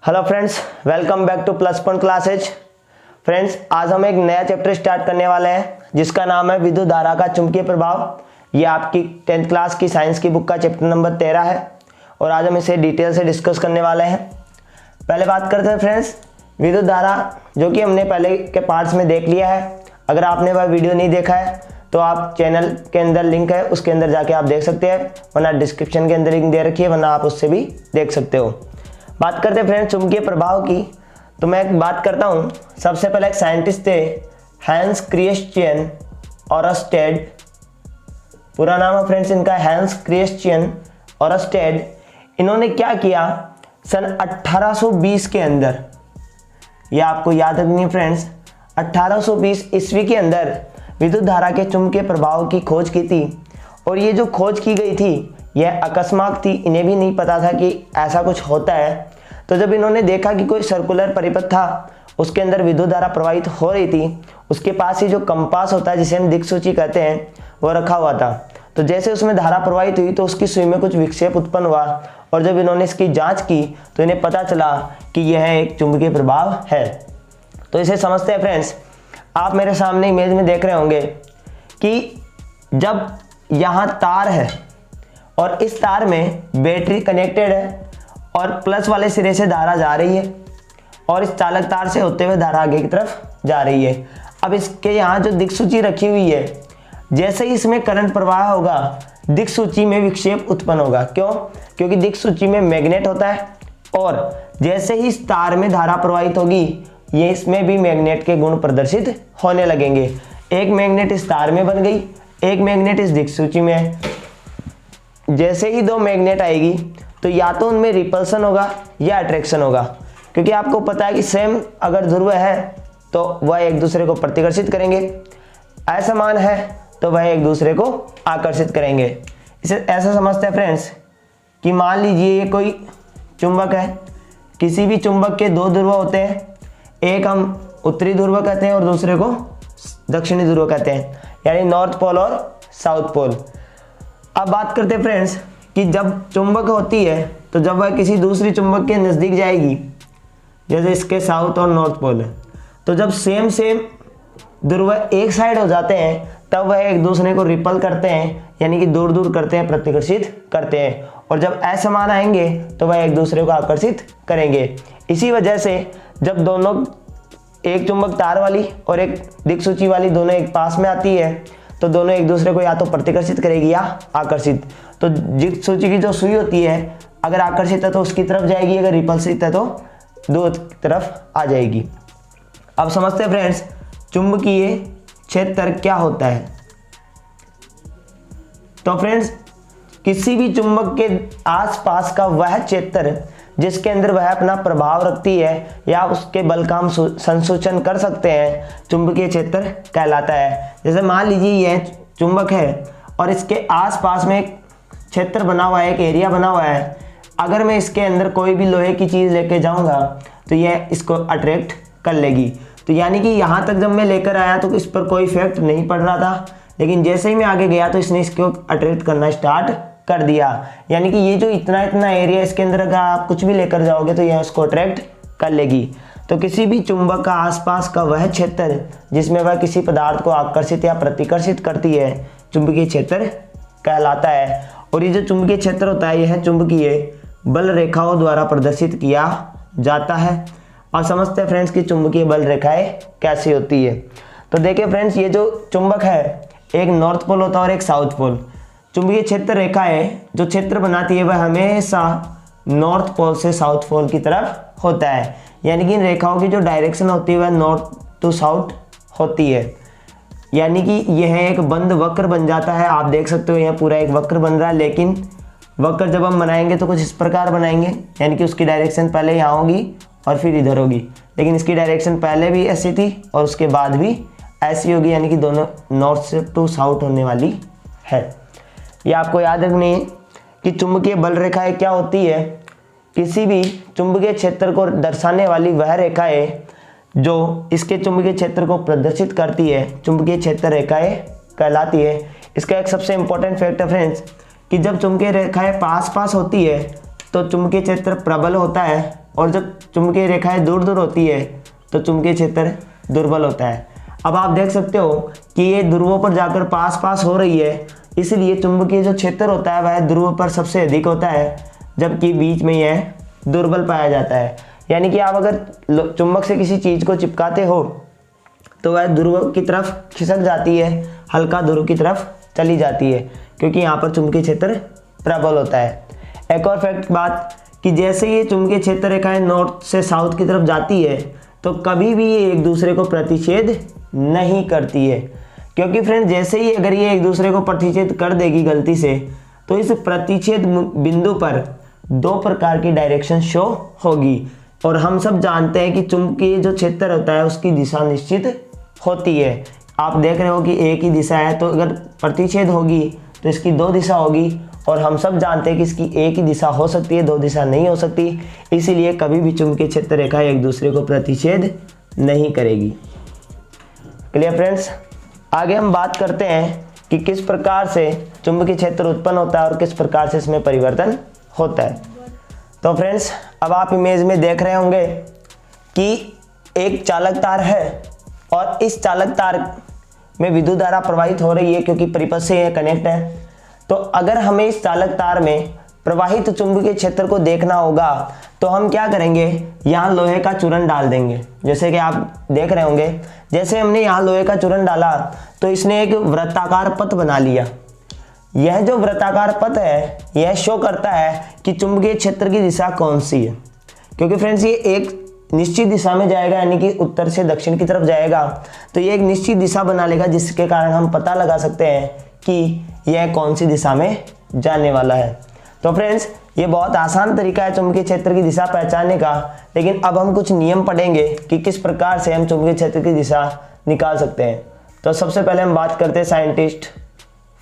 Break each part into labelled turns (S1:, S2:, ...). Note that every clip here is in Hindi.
S1: Hello friends, welcome back two plus point classes. Friends, आज हम एक नया चैप्टर स्टार्ट करने वाले हैं जिसका नाम है विद्युत धारा का चुंबकीय प्रभाव। ये आपकी 10th क्लास की साइंस की बुक का चैप्टर नंबर 13 है और आज हम इसे डिटेल से डिस्कस करने वाले हैं। पहले बात करते हैं फ्रेंड्स विद्युत धारा, जो कि हमने पहले के पार्ट्स में देख लिया है। अगर आपने वह वीडियो नहीं देखा है तो आप चैनल के अंदर लिंक है, उसके अंदर जाके आप देख सकते हैं, वरना डिस्क्रिप्शन के अंदर लिंक दे रखी है, वरना आप उससे भी देख सकते हो। बात करते हैं फ्रेंड्स चुंबकीय प्रभाव की, तो मैं एक बात करता हूँ। सबसे पहले एक साइंटिस्ट थे हैंस क्रिश्चियन ओरस्टेड, पूरा नाम है फ्रेंड्स इनका हैंस क्रिश्चियन ओरस्टेड। इन्होंने क्या किया सन 1820 के अंदर, यह आपको याद रखनी है फ्रेंड्स, 1820 ईस्वी के अंदर विद्युत धारा के चुंबकीय प्रभाव की खोज की थी। और ये जो खोज की गई थी यह अकस्मात थी, इन्हें भी नहीं पता था कि ऐसा कुछ होता है। तो जब इन्होंने देखा कि कोई सर्कुलर परिपथ था, उसके अंदर विद्युत धारा प्रवाहित हो रही थी, उसके पास ही जो कंपास होता है जिसे हम दिक्सूची कहते हैं वो रखा हुआ था। तो जैसे उसमें धारा प्रवाहित हुई तो उसकी सुई में कुछ विक्षेप उत्पन्न हुआ और जब इन्होंने इसकी जांच की तो इन्हें पता चला कि यह एक चुंबकीय प्रभाव है। तो इसे समझते हैं फ्रेंड्स। आप मेरे सामने इमेज में देख रहे होंगे कि जब यहाँ तार है और इस तार में बैटरी कनेक्टेड है और प्लस वाले सिरे से धारा जा रही है और इस चालक तार से होते हुए धारा आगे की तरफ जा रही है। अब इसके यहाँ जो दिक्सूची रखी हुई है, जैसे ही इसमें करंट प्रवाह होगा दिक्सूची में विक्षेप उत्पन्न होगा। क्यों? क्योंकि दिक्सूची में मैग्नेट होता है और जैसे ही इस तार में धारा प्रवाहित होगी ये इसमें भी मैग्नेट के गुण प्रदर्शित होने लगेंगे। एक मैग्नेट इस तार में बन गई, एक मैग्नेट इस दिक्सूची में है। जैसे ही दो मैग्नेट आएगी तो या तो उनमें रिपल्सन होगा या अट्रैक्शन होगा, क्योंकि आपको पता है कि सेम अगर ध्रुव है तो वह एक दूसरे को प्रतिकर्षित करेंगे, असमान है तो वह एक दूसरे को आकर्षित करेंगे। इसे ऐसा समझते हैं फ्रेंड्स कि मान लीजिए ये कोई चुंबक है, किसी भी चुंबक के दो ध्रुव होते हैं, एक हम उत्तरी ध्रुव कहते हैं और दूसरे को दक्षिणी ध्रुव कहते हैं, यानी नॉर्थ पोल और साउथ पोल। अब बात करते हैं फ्रेंड्स कि जब चुंबक होती है तो जब वह किसी दूसरी चुंबक के नज़दीक जाएगी, जैसे इसके साउथ और नॉर्थ पोल है, तो जब सेम ध्रुव एक साइड हो जाते हैं तब वह एक दूसरे को रिपल करते हैं, यानी कि दूर दूर करते हैं, प्रतिकर्षित करते हैं। और जब असमान आएंगे तो वह एक दूसरे को आकर्षित करेंगे। इसी वजह से जब दोनों, एक चुंबक तार वाली और एक दिक्सूची वाली दोनों एक पास में आती है तो दोनों एक दूसरे को या तो प्रतिकर्षित करेगी या आकर्षित। तो दिक्सूची की जो सुई होती है अगर आकर्षित है तो उसकी तरफ जाएगी, अगर रिपल्सित है तो दो तरफ आ जाएगी। अब समझते हैं फ्रेंड्स चुंबकीय क्षेत्र क्या होता है। तो फ्रेंड्स किसी भी चुंबक के आसपास का वह क्षेत्र जिसके अंदर वह अपना प्रभाव रखती है या उसके बल का हम संसूचन कर सकते हैं, चुंबकीय क्षेत्र कहलाता है। जैसे मान लीजिए यह चुंबक है और इसके आसपास में एक क्षेत्र बना हुआ है, एक एरिया बना हुआ है। अगर मैं इसके अंदर कोई भी लोहे की चीज़ लेके जाऊंगा तो यह इसको अट्रैक्ट कर लेगी। तो यानी कि यहाँ तक जब मैं लेकर आया तो इस पर कोई इफेक्ट नहीं पड़ रहा था, लेकिन जैसे ही मैं आगे गया तो इसने इसको अट्रैक्ट करना स्टार्ट कर दिया। यानी कि ये जो इतना एरिया इसके अंदर अगर आप कुछ भी लेकर जाओगे तो यह उसको अट्रैक्ट कर लेगी। तो किसी भी चुंबक का आसपास का वह क्षेत्र जिसमें वह किसी पदार्थ को आकर्षित या प्रतिकर्षित करती है चुंबकीय क्षेत्र कहलाता है। और ये जो चुंबकीय क्षेत्र होता है यह चुंबकीय बल रेखाओं द्वारा प्रदर्शित किया जाता है। और समझते हैं फ्रेंड्स कि चुंबकीय बल रेखाएं कैसी होती है। तो देखिए फ्रेंड्स ये जो चुंबक है एक नॉर्थ पोल होता है और एक साउथ पोल। चुंबकीय क्षेत्र रेखाएं जो क्षेत्र बनाती है वह हमेशा नॉर्थ पोल से साउथ पोल की तरफ होता है, यानी कि इन रेखाओं की जो डायरेक्शन होती है वह नॉर्थ टू साउथ होती है। यानी कि यह एक बंद वक्र बन जाता है। आप देख सकते हो यह पूरा एक वक्र बन रहा है, लेकिन वक्र जब हम बनाएंगे तो कुछ इस प्रकार बनाएंगे, यानी कि उसकी डायरेक्शन पहले यहाँ होगी और फिर इधर होगी, लेकिन इसकी डायरेक्शन पहले भी ऐसी थी और उसके बाद भी ऐसी होगी, यानी कि दोनों नॉर्थ से टू साउथ होने वाली है। ये आपको याद रखनी है कि चुंबकीय बल रेखाएं क्या होती है। किसी भी चुंबकीय क्षेत्र को दर्शाने वाली वह रेखाएं जो इसके चुंबकीय क्षेत्र को प्रदर्शित करती है चुंबकीय क्षेत्र रेखाएं कहलाती है। इसका एक सबसे इंपॉर्टेंट फैक्ट है फ्रेंड्स कि जब चुंबकीय रेखाएं पास होती है तो चुंबकीय क्षेत्र प्रबल होता है और जब चुंबकीय रेखाएं दूर दूर होती है तो चुंबकीय क्षेत्र दुर्बल होता है। अब आप देख सकते हो कि ये ध्रुवों पर जाकर पास पास हो रही है, इसलिए चुंबकीय जो क्षेत्र होता है वह ध्रुव पर सबसे अधिक होता है, जबकि बीच में यह दुर्बल पाया जाता है। यानी कि आप अगर चुंबक से किसी चीज़ को चिपकाते हो तो वह ध्रुव की तरफ खिसक जाती है, हल्का ध्रुव की तरफ चली जाती है, क्योंकि यहाँ पर चुंबकीय क्षेत्र प्रबल होता है। एक और फैक्ट बात कि जैसे ये चुंबकीय क्षेत्र रेखाएं नॉर्थ से साउथ की तरफ जाती है तो कभी भी ये एक दूसरे को प्रतिच्छेद नहीं करती है, क्योंकि फ्रेंड जैसे ही अगर ये एक दूसरे को प्रतिच्छेद कर देगी गलती से तो इस प्रतिच्छेद बिंदु पर दो प्रकार की डायरेक्शन शो होगी। और हम सब जानते हैं कि चुंबकीय जो क्षेत्र होता है उसकी दिशा निश्चित होती है। आप देख रहे हो कि एक ही दिशा है, तो अगर प्रतिच्छेद होगी तो इसकी दो दिशा होगी, और हम सब जानते हैं कि इसकी एक ही दिशा हो सकती है, दो दिशा नहीं हो सकती। इसीलिए कभी भी चुंबकीय क्षेत्र रेखा एक दूसरे को प्रतिच्छेद नहीं करेगी। क्लियर फ्रेंड्स, आगे हम बात करते हैं कि किस प्रकार से चुंबकीय क्षेत्र उत्पन्न होता है और किस प्रकार से इसमें परिवर्तन होता है। तो फ्रेंड्स, अब आप इमेज में देख रहे होंगे कि एक चालक तार है और इस चालक तार में विद्युत धारा प्रवाहित हो रही है, क्योंकि परिपथ से यह कनेक्ट है। तो अगर हमें इस चालक तार में प्रवाहित चुंबकीय क्षेत्र को देखना होगा तो हम क्या करेंगे, यहाँ लोहे का चूर्ण डाल देंगे। जैसे कि आप देख रहे होंगे, जैसे हमने यहाँ लोहे का चूर्ण डाला तो इसने एक वृत्ताकार पथ बना लिया। यह जो वृत्ताकार पथ है यह शो करता है कि चुंबकीय क्षेत्र की दिशा कौन सी है, क्योंकि फ्रेंड्स ये एक निश्चित दिशा में जाएगा, यानी कि उत्तर से दक्षिण की तरफ जाएगा, तो ये एक निश्चित दिशा बना लेगा, जिसके कारण हम पता लगा सकते हैं कि यह कौन सी दिशा में जाने वाला है। तो फ्रेंड्स, ये बहुत आसान तरीका है चुंबकीय क्षेत्र की दिशा पहचानने का, लेकिन अब हम कुछ नियम पढ़ेंगे कि किस प्रकार से हम चुंबकीय क्षेत्र की दिशा निकाल सकते हैं। तो सबसे पहले हम बात करते हैं साइंटिस्ट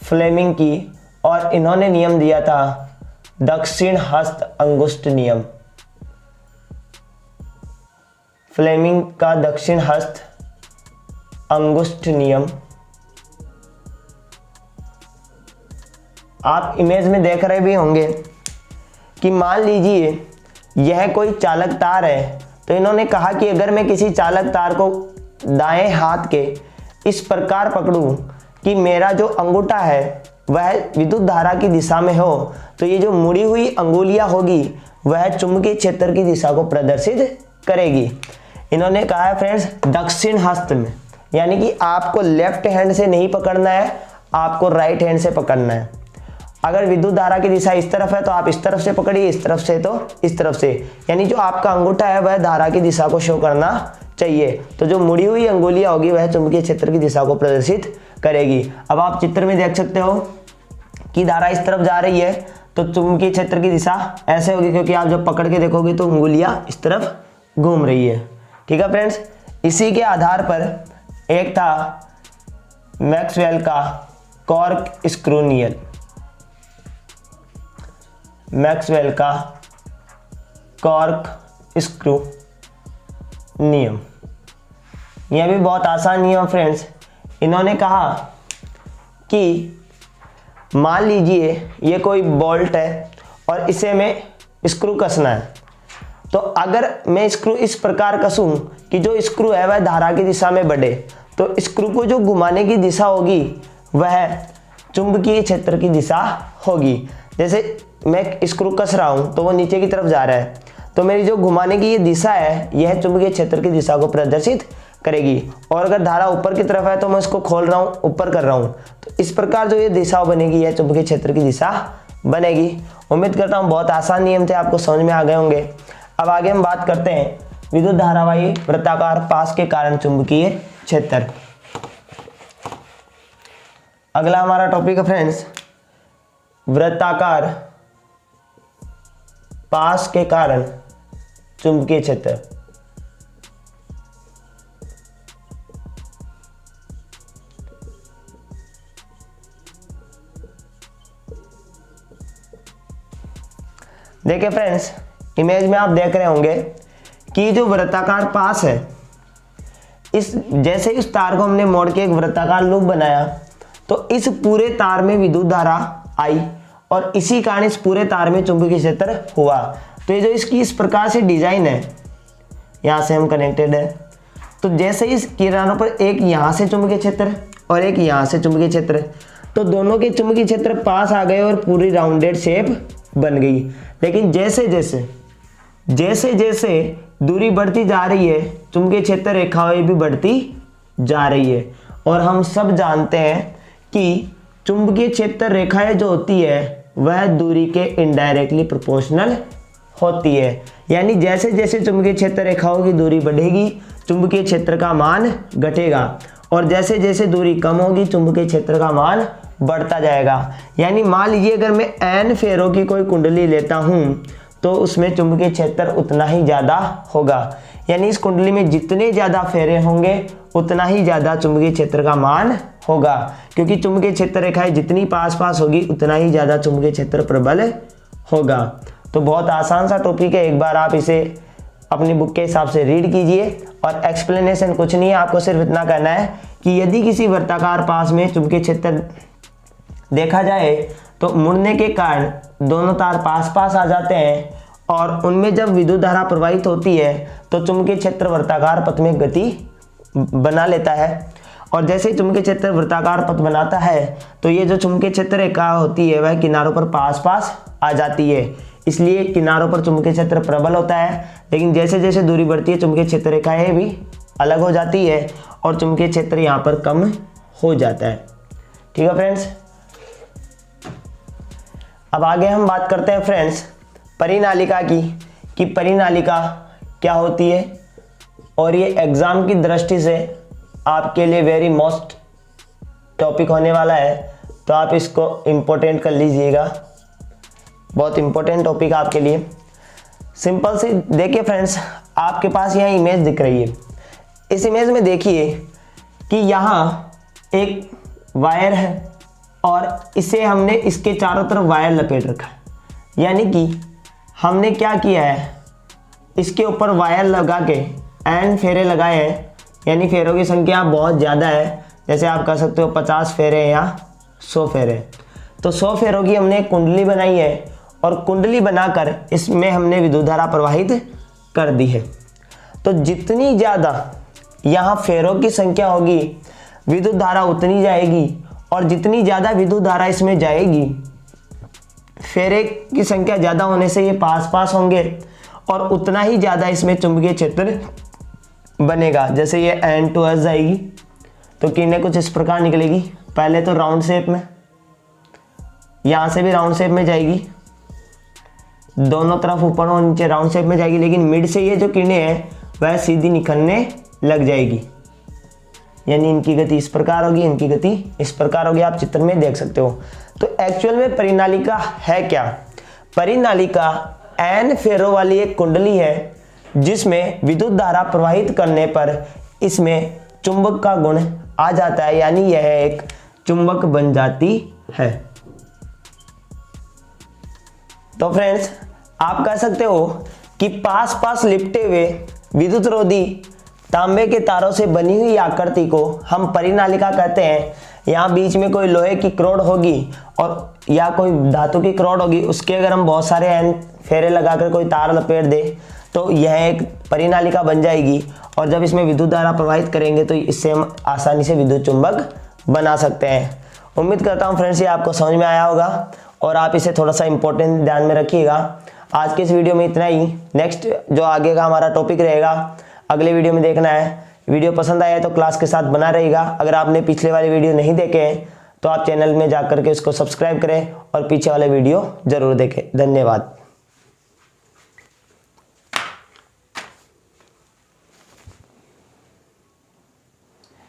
S1: फ्लेमिंग की, और इन्होंने नियम दिया था दक्षिण हस्त अंगुष्ठ नियम। फ्लेमिंग का दक्षिण हस्त अंगुष्ठ नियम आप इमेज में देख रहे भी होंगे कि मान लीजिए यह कोई चालक तार है, तो इन्होंने कहा कि अगर मैं किसी चालक तार को दाएं हाथ के इस प्रकार पकड़ूं कि मेरा जो अंगूठा है वह विद्युत धारा की दिशा में हो, तो ये जो मुड़ी हुई अंगुलियां होगी वह चुंबकीय क्षेत्र की दिशा को प्रदर्शित करेगी। इन्होंने कहा है फ्रेंड्स दक्षिण हस्त में, यानी कि आपको लेफ्ट हैंड से नहीं पकड़ना है, आपको राइट हैंड से पकड़ना है। अगर विद्युत धारा की दिशा इस तरफ है तो आप इस तरफ से पकड़िए, इस तरफ से तो इस तरफ से, यानी जो आपका अंगूठा है वह धारा की दिशा को शो करना चाहिए। तो जो मुड़ी हुई अंगुलियां होगी वह चुंबकीय क्षेत्र की दिशा को प्रदर्शित करेगी। अब आप चित्र में देख सकते हो कि धारा इस तरफ जा रही है, तो चुंबकीय क्षेत्र की दिशा ऐसे होगी, क्योंकि आप जब पकड़ के देखोगे तो अंगुलियां इस तरफ घूम रही है। ठीक है फ्रेंड्स, इसी के आधार पर एक था मैक्सवेल का कॉर्क स्क्रू नियम। मैक्सवेल का कॉर्क स्क्रू नियम, यह भी बहुत आसान नियम है फ्रेंड्स। इन्होंने कहा कि मान लीजिए ये कोई बोल्ट है और इसे में स्क्रू कसना है, तो अगर मैं स्क्रू इस प्रकार कसूं कि जो स्क्रू है वह धारा की दिशा में बढ़े, तो स्क्रू को जो घुमाने की दिशा होगी वह चुंबकीय क्षेत्र की दिशा होगी। जैसे मैं स्क्रू कस रहा हूं तो वो नीचे की तरफ जा रहा है, तो मेरी जो घुमाने की ये दिशा है यह चुंबकीय क्षेत्र की दिशा को प्रदर्शित करेगी। और अगर धारा ऊपर की तरफ है तो मैं इसको खोल रहा हूँ, ऊपर कर रहा हूँ, तो इस प्रकार जो ये दिशा बनेगी यह चुंबकीय क्षेत्र की दिशा बनेगी। उम्मीद करता हूँ बहुत आसान नियम थे, आपको समझ में आ गए होंगे। अब आगे हम बात करते हैं विद्युत धारावाही वृत्ताकार पास के कारण चुंबकीय क्षेत्र। अगला हमारा टॉपिक है फ्रेंड्स वृत्ताकार पास के कारण चुंबकीय क्षेत्र। देखिए फ्रेंड्स, इमेज में आप देख रहे होंगे कि जो वृत्ताकार पास है, इस जैसे इस तार को हमने मोड़ के एक वृत्ताकार लूप बनाया, तो इस पूरे तार में विद्युत धारा आई और इसी कारण इस पूरे तार में चुंबकीय क्षेत्र हुआ। तो ये जो इसकी इस प्रकार से डिजाइन है, यहाँ से हम कनेक्टेड है, तो जैसे इस किनारों पर एक यहाँ से चुंबकीय क्षेत्र और एक यहाँ से चुंबकीय क्षेत्र, तो दोनों के चुंबकीय क्षेत्र पास आ गए और पूरी राउंडेड शेप बन गई। लेकिन जैसे जैसे दूरी बढ़ती जा रही है, चुंबकीय क्षेत्र रेखाएं भी बढ़ती जा रही है। और हम सब जानते हैं कि चुंबकीय क्षेत्र रेखाएं जो होती है वह दूरी के इनडायरेक्टली प्रोपोर्शनल होती है। यानी जैसे जैसे चुंबकीय क्षेत्र रेखाओं की दूरी बढ़ेगी, चुंबकीय क्षेत्र का मान घटेगा, और जैसे जैसे दूरी कम होगी, चुंबकीय क्षेत्र का मान बढ़ता जाएगा। यानी मान लीजिए अगर मैं n फेरों की कोई कुंडली लेता हूं तो उसमें चुंबकीय क्षेत्र उतना ही ज़्यादा होगा। यानी इस कुंडली में जितने ज़्यादा फेरे होंगे उतना ही ज़्यादा चुंबकीय क्षेत्र का मान होगा, क्योंकि चुंबकीय क्षेत्र रेखाएं जितनी पास पास होगी उतना ही ज़्यादा चुंबकीय क्षेत्र प्रबल होगा। तो बहुत आसान सा टॉपिक है, एक बार आप इसे अपनी बुक के हिसाब से रीड कीजिए। और एक्सप्लेनेशन कुछ नहीं है, आपको सिर्फ इतना करना है कि यदि किसी वर्ताकार पास में चुंबकीय क्षेत्र देखा जाए तो मुड़ने के कारण दोनों तार पास पास आ जाते हैं, और उनमें जब विद्युत धारा प्रवाहित होती है तो चुंबकीय क्षेत्र वर्ताकार पथ में गति बना लेता है। और जैसे ही चुंबकीय क्षेत्र वर्ताकार पथ बनाता है तो ये जो चुंबकीय क्षेत्र रेखा होती है वह किनारों पर पास पास आ जाती है, इसलिए किनारों पर चुंबकीय क्षेत्र प्रबल होता है। लेकिन जैसे जैसे दूरी बढ़ती है चुंबकीय क्षेत्र रेखाएं भी अलग हो जाती है और चुंबकीय क्षेत्र यहाँ पर कम हो जाता है। ठीक है फ्रेंड्स, अब आगे हम बात करते हैं फ्रेंड्स परिनालिका की, कि परिनालिका क्या होती है। और ये एग्जाम की दृष्टि से आपके लिए वेरी मोस्ट टॉपिक होने वाला है, तो आप इसको इम्पोर्टेंट कर लीजिएगा, बहुत इंपॉर्टेंट टॉपिक आपके लिए। सिंपल सी देखिए फ्रेंड्स, आपके पास यहाँ इमेज दिख रही है। इस इमेज में देखिए कि यहाँ एक वायर है और इसे हमने इसके चारों तरफ वायर लपेट रखा है। यानी कि हमने क्या किया है, इसके ऊपर वायर लगा के n फेरे लगाए हैं, यानी फेरों की संख्या बहुत ज़्यादा है। जैसे आप कह सकते हो 50 फेरे या 100 फेरे। तो 100 फेरों की हमने एक कुंडली बनाई है और कुंडली बनाकर इसमें हमने विद्युत धारा प्रवाहित कर दी है। तो जितनी ज़्यादा यहाँ फेरों की संख्या होगी विद्युत धारा उतनी जाएगी, और जितनी ज़्यादा विद्युत धारा इसमें जाएगी, फेरे की संख्या ज़्यादा होने से ये पास पास होंगे और उतना ही ज़्यादा इसमें चुंबकीय क्षेत्र बनेगा। जैसे ये N2S जाएगी तो किरणें कुछ इस प्रकार निकलेगी, पहले तो राउंड शेप में, यहाँ से भी राउंड शेप में जाएगी, दोनों तरफ ऊपर और नीचे राउंड शेप में जाएगी, लेकिन मिड से ये जो किरणें हैं वह सीधी निकलने लग जाएगी। यानी इनकी गति इस प्रकार होगी, इनकी गति इस प्रकार होगी, आप चित्र में देख सकते हो। तो एक्चुअल में परिनालिका है क्या? परिनालिका n फेरों वाली एक कुंडली है जिसमें विद्युत धारा प्रवाहित करने पर इसमें चुंबक का गुण आ जाता है, यानी यह एक चुंबक बन जाती है। तो फ्रेंड्स, आप कह सकते हो कि पास पास लिपटे हुए विद्युत रोधी तांबे के तारों से बनी हुई आकृति को हम परिनालिका कहते हैं। यहाँ बीच में कोई लोहे की क्रोड होगी और या कोई धातु की क्रोड होगी, उसके अगर हम बहुत सारे n फेरे लगाकर कोई तार लपेट दे तो यह एक परिनालिका बन जाएगी। और जब इसमें विद्युत धारा प्रवाहित करेंगे तो इससे हम आसानी से विद्युत चुंबक बना सकते हैं। उम्मीद करता हूँ फ्रेंड्स ये आपको समझ में आया होगा और आप इसे थोड़ा सा इंपॉर्टेंट ध्यान में रखिएगा। आज के इस वीडियो में इतना ही। नेक्स्ट जो आगे का हमारा टॉपिक रहेगा अगले वीडियो में देखना है। वीडियो पसंद आया तो क्लास के साथ बना रहेगा। अगर आपने पिछले वाले वीडियो नहीं देखे हैं तो आप चैनल में जाकर के उसको सब्सक्राइब करें और पीछे वाले वीडियो जरूर देखें। धन्यवाद।